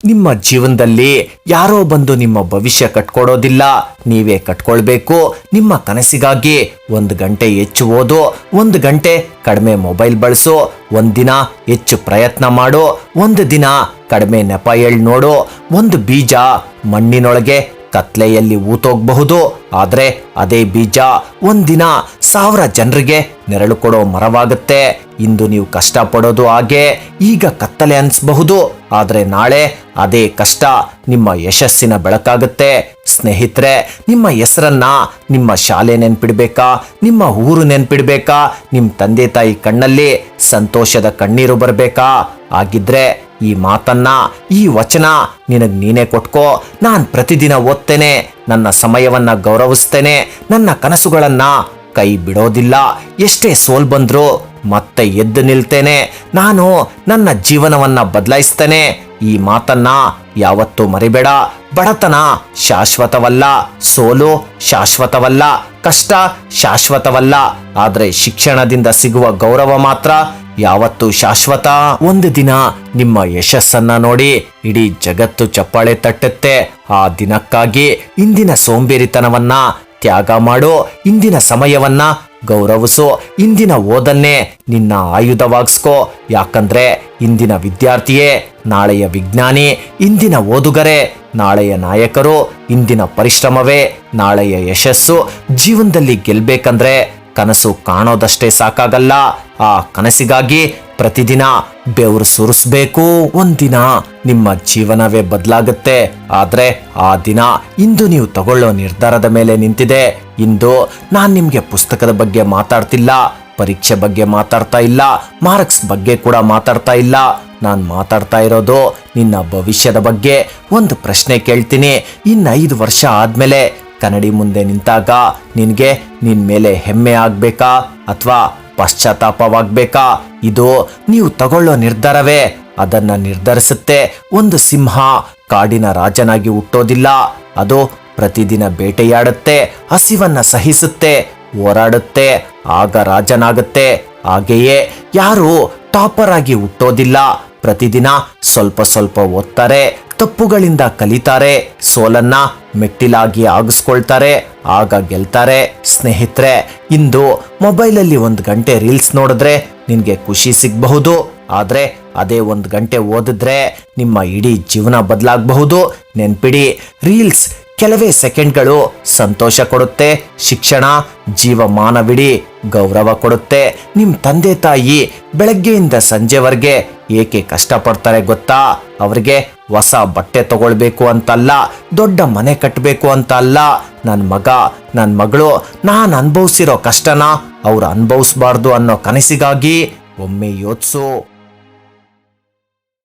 ನಿಮ್ಮ ಜೀವನದಲ್ಲಿ ಯಾರೋ ಬಂದು ನಿಮ್ಮ ಭವಿಷ್ಯ ಕಟ್ಕೊಡೋದಿಲ್ಲ, ನೀವೇ ಕಟ್ಕೊಳ್ಬೇಕು. ನಿಮ್ಮ ಕನಸಿಗಾಗಿ 1 ಗಂಟೆ ಹೆಚ್ಚು ಓದು, 1 ಗಂಟೆ ಕಡಿಮೆ ಮೊಬೈಲ್ ಬಳಸು, ಒಂದಿನ ಹೆಚ್ಚು ಪ್ರಯತ್ನ ಮಾಡು, 1 ದಿನ ಕಡಿಮೆ ನೆಪ ಹೇಳ್ ನೋಡು. ಒಂದು ಬೀಜ ಮಣ್ಣಿನೊಳಗೆ ಕತ್ಲೆಯಲ್ಲಿ ಊತೋಗಬಹುದು, ಆದ್ರೆ ಅದೇ ಬೀಜ ಒಂದಿನ 1000 ಜನರಿಗೆ ನೆರಳು ಕೊಡೋ ಮರವಾಗುತ್ತೆ. ಇಂದು ನೀವು ಕಷ್ಟ ಪಡೋದು ಹಾಗೆ, ಈಗ ಕತ್ತಲೆ ಅನ್ಸ್ಬಹುದು, ಆದ್ರೆ ನಾಳೆ ಅದೇ ಕಷ್ಟ ನಿಮ್ಮ ಯಶಸ್ಸಿನ ಬೆಳಕಾಗುತ್ತೆ. ಸ್ನೇಹಿತರೆ, ನಿಮ್ಮ ಹೆಸರನ್ನ, ನಿಮ್ಮ ಶಾಲೆ ನೆನ್ಪಿಡ್ಬೇಕಾ, ನಿಮ್ಮ ಊರು ನೆನ್ಪಿಡ್ಬೇಕಾ, ನಿಮ್ಮ ತಂದೆ ತಾಯಿ ಕಣ್ಣಲ್ಲಿ ಸಂತೋಷದ ಕಣ್ಣೀರು ಬರ್ಬೇಕಾ? ಆಗಿದ್ರೆ ಈ ಮಾತನ್ನ, ಈ ವಚನ ನಿನಗ್ ನೀನೇ ಕೊಟ್ಕೋ. ನಾನ್ ಪ್ರತಿದಿನ ಓದ್ತೇನೆ, ನನ್ನ ಸಮಯವನ್ನ ಗೌರವಿಸ್ತೇನೆ, ನನ್ನ ಕನಸುಗಳನ್ನ ಕೈ ಬಿಡೋದಿಲ್ಲ. ಎಷ್ಟೇ ಸೋಲ್ ಬಂದ್ರು ಮತ್ತೆ ಎದ್ದು ನಿಲ್ತೇನೆ. ನಾನು ನನ್ನ ಜೀವನವನ್ನ ಬದಲಾಯಿಸ್ತೇನೆ. ಈ ಮಾತನ್ನ ಯಾವತ್ತೂ ಮರಿಬೇಡ. ಬಡತನ ಶಾಶ್ವತವಲ್ಲ, ಸೋಲು ಶಾಶ್ವತವಲ್ಲ, ಕಷ್ಟ ಶಾಶ್ವತವಲ್ಲ, ಆದ್ರೆ ಶಿಕ್ಷಣದಿಂದ ಸಿಗುವ ಗೌರವ ಮಾತ್ರ ಯಾವತ್ತೂ ಶಾಶ್ವತ. ಒಂದು ದಿನ ನಿಮ್ಮ ಯಶಸ್ಸನ್ನ ನೋಡಿ ಇಡೀ ಜಗತ್ತು ಚಪ್ಪಾಳೆ ತಟ್ಟುತ್ತೆ. ಆ ದಿನಕ್ಕಾಗಿ ಇಂದಿನ ಸೋಂಬೇರಿತನವನ್ನ ತ್ಯಾಗ ಮಾಡು, ಇಂದಿನ ಸಮಯವನ್ನ ಗೌರವಿಸು, ಇಂದಿನ ಓದನ್ನೇ ನಿನ್ನ ಆಯುಧವಾಗಿಸ್ಕೋ. ಯಾಕಂದ್ರೆ ಇಂದಿನ ವಿದ್ಯಾರ್ಥಿಯೇ ನಾಳೆಯ ವಿಜ್ಞಾನಿ, ಇಂದಿನ ಓದುಗರೇ ನಾಳೆಯ ನಾಯಕರು, ಇಂದಿನ ಪರಿಶ್ರಮವೇ ನಾಳೆಯ ಯಶಸ್ಸು. ಜೀವನದಲ್ಲಿ ಗೆಲ್ಬೇಕಂದ್ರೆ ಕನಸು ಕಾಣೋದಷ್ಟೇ ಸಾಕಾಗಲ್ಲ, ಆ ಕನಸಿಗಾಗಿ ಪ್ರತಿದಿನ ಬೆವರು ಸುರಿಸ್ಬೇಕು. ಒಂದಿನ ನಿಮ್ಮ ಜೀವನವೇ ಬದಲಾಗುತ್ತೆ, ಆದ್ರೆ ಆ ದಿನ ಇಂದು ನೀವು ತಗೊಳ್ಳೋ ನಿರ್ಧಾರದ ಮೇಲೆ ನಿಂತಿದೆ. ಇಂದು ನಾನ್ ನಿಮ್ಗೆ ಪುಸ್ತಕದ ಬಗ್ಗೆ ಮಾತಾಡ್ತಿಲ್ಲ, ಪರೀಕ್ಷೆ ಬಗ್ಗೆ ಮಾತಾಡ್ತಾ ಇಲ್ಲ, ಮಾರ್ಕ್ಸ್ ಬಗ್ಗೆ ಕೂಡ ಮಾತಾಡ್ತಾ ಇಲ್ಲ. ನಾನ್ ಮಾತಾಡ್ತಾ ಇರೋದು ನಿನ್ನ ಭವಿಷ್ಯದ ಬಗ್ಗೆ. ಒಂದು ಪ್ರಶ್ನೆ ಕೇಳ್ತೀನಿ, ಇನ್ನು 5 ವರ್ಷ ಆದ್ಮೇಲೆ ಕನ್ನಡಿ ಮುಂದೆ ನಿಂತಾಗ ನಿನ್ಗೆ ನಿನ್ ಮೇಲೆ ಹೆಮ್ಮೆ ಆಗ್ಬೇಕಾ ಅಥವಾ ಪಶ್ಚಾತ್ತಾಪವಾಗ್ಬೇಕಾ? ಇದು ನೀವು ತಗೊಳ್ಳೋ ನಿರ್ಧಾರವೇ ಅದನ್ನ ನಿರ್ಧರಿಸುತ್ತೆ. ಒಂದು ಸಿಂಹ ಕಾಡಿನ ರಾಜನಾಗಿ ಹುಟ್ಟೋದಿಲ್ಲ, ಅದು ಪ್ರತಿದಿನ ಬೇಟೆಯಾಡುತ್ತೆ, ಹಸಿವನ್ನ ಸಹಿಸುತ್ತೆ, ಹೋರಾಡುತ್ತೆ, ಆಗ ರಾಜನಾಗುತ್ತೆ. ಹಾಗೆಯೇ ಯಾರು ಟಾಪರ್ ಆಗಿ ಹುಟ್ಟೋದಿಲ್ಲ, ಪ್ರತಿದಿನ ಸ್ವಲ್ಪ ಸ್ವಲ್ಪ ಓದ್ತಾರೆ, ತಪ್ಪುಗಳಿಂದ ಕಲಿತಾರೆ, ಸೋಲನ್ನ ಮೆಟ್ಟಿಲಾಗಿ ಆಗಿಸ್ಕೊಳ್ತಾರೆ, ಆಗ ಗೆಲ್ತಾರೆ. ಸ್ನೇಹಿತರೆ, ಇಂದು ಮೊಬೈಲಲ್ಲಿ 1 ಗಂಟೆ ರೀಲ್ಸ್ ನೋಡಿದ್ರೆ ನಿನ್ಗೆ ಖುಷಿ ಸಿಗಬಹುದು, ಆದ್ರೆ ಅದೇ 1 ಗಂಟೆ ಓದಿದ್ರೆ ನಿಮ್ಮ ಇಡೀ ಜೀವನ ಬದಲಾಗಬಹುದು. ನೆನ್ಪಿಡಿ, ರೀಲ್ಸ್ ಕೆಲವೇ ಸೆಕೆಂಡ್ಗಳು ಸಂತೋಷ ಕೊಡುತ್ತೆ, ಶಿಕ್ಷಣ ಜೀವಮಾನವಿಡೀ ಗೌರವ ಕೊಡುತ್ತೆ. ನಿಮ್ ತಂದೆ ತಾಯಿ ಬೆಳಗ್ಗೆಯಿಂದ ಸಂಜೆವರೆಗೆ ಏಕೆ ಕಷ್ಟಪಡ್ತಾರೆ ಗೊತ್ತಾ? ಅವ್ರಿಗೆ ಹೊಸ ಬಟ್ಟೆ ತಗೊಳ್ಬೇಕು ಅಂತಲ್ಲ, ದೊಡ್ಡ ಮನೆ ಕಟ್ಟಬೇಕು ಅಂತ ಅಲ್ಲ. ನನ್ನ ಮಗ, ನನ್ನ ಮಗಳು ನಾನು ಅನುಭವಿಸಿರೋ ಕಷ್ಟನ ಅವ್ರು ಅನುಭವಿಸ್ಬಾರ್ದು ಅನ್ನೋ ಕನಸಿಗಾಗಿ ಒಮ್ಮೆ ಯೋಚಿಸು.